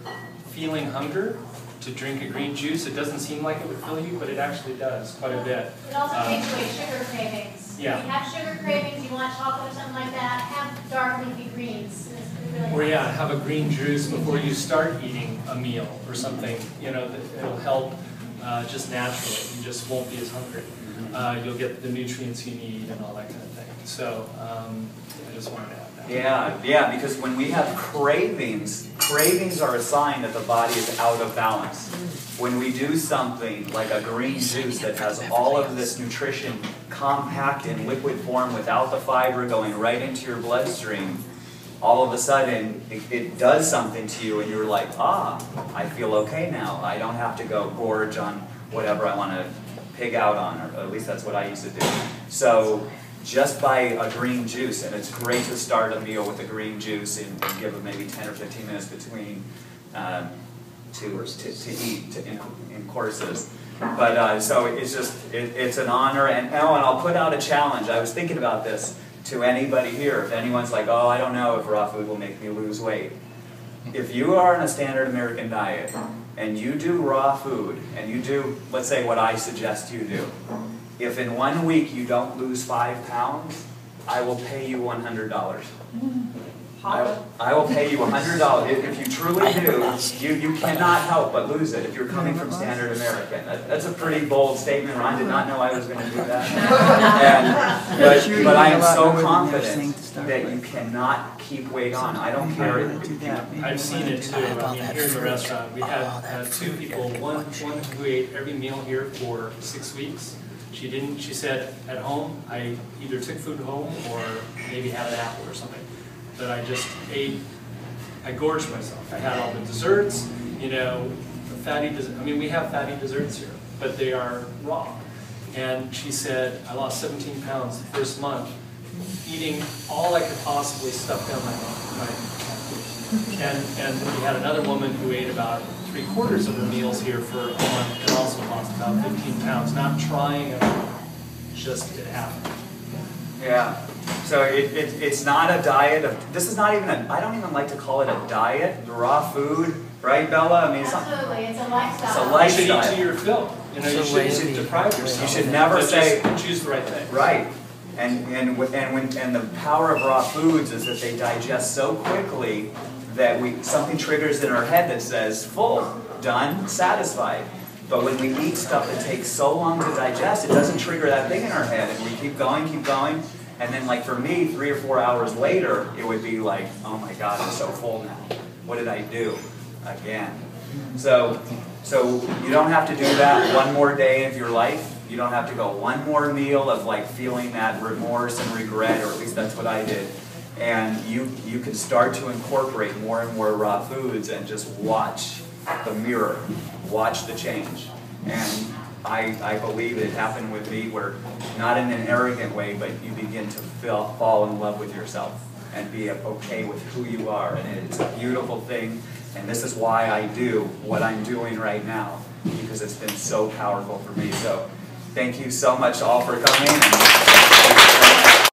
E: feeling hunger to drink a green juice. It doesn't seem like it would fill you, but it actually does quite a bit.
D: It also takes away sugar cravings.
E: Yeah.
D: If you have sugar cravings, you want chocolate or something like that, have dark leafy greens.
E: Or yeah, have a green juice before you start eating a meal or something. You know, it'll help just naturally. You just won't be as hungry. you'll get the nutrients you need and all that kind of thing. So I just wanted to add that.
A: Yeah, because when we have cravings, cravings are a sign that the body is out of balance. When we do something like a green juice that has all of this nutrition compact in liquid form without the fiber going right into your bloodstream, all of a sudden it does something to you and you're like, I feel okay now. I don't have to go gorge on whatever I want to pig out on, or at least that's what I used to do. So just by a green juice, and it's great to start a meal with a green juice and give it maybe 10 or 15 minutes between to eat in courses. But so it's just, it's an honor, and I'll put out a challenge. I was thinking about this to anybody here. If anyone's like, I don't know if raw food will make me lose weight. If you are on a standard American diet, and you do raw food, and you do, let's say what I suggest you do, if in 1 week you don't lose 5 pounds, I will pay you $100. I will pay you $100. If you truly do, you cannot help but lose it if you're coming from standard American. That's a pretty bold statement. Ron did not know I was going to do that. But I am so confident that you cannot keep weight on. I don't care if you
E: I've seen it too. I mean, here in the restaurant, we had 2 people, one who ate every meal here for 6 weeks. She said, at home, I either took food home or maybe had an apple or something. But I just ate, I gorged myself. I had all the desserts, the fatty desserts. I mean, we have fatty desserts here, but they are raw. And she said, I lost 17 pounds the first month, eating all I could possibly stuff down my mouth. And we had another woman who ate about 3/4 of her meals here for a month and also lost about 15 pounds, not trying at all, just it happened.
A: Yeah. So it's not a diet of, this is not even I don't even like to call it a diet, the raw food, right, Bella? I mean,
D: absolutely, it's a lifestyle.
A: It's a lifestyle.
E: You should eat to your fill. You should deprive yourself.
A: You should never say,
E: just choose the right thing.
A: Right. And the power of raw foods is that they digest so quickly that something triggers in our head that says, full, done, satisfied. But when we eat stuff that takes so long to digest, it doesn't trigger that thing in our head, and we keep going, and then like for me, 3 or 4 hours later, it would be like, oh my God, I'm so full now. What did I do? Again. So you don't have to do that one more day of your life. You don't have to go one more meal of like feeling that remorse and regret, or at least that's what I did. And you can start to incorporate more and more raw foods and just watch the mirror, watch the change. And I believe it happened with me, where not in an arrogant way, but you begin to fall in love with yourself and be okay with who you are. And it's a beautiful thing. And this is why I do what I'm doing right now, because it's been so powerful for me. So thank you so much all for coming.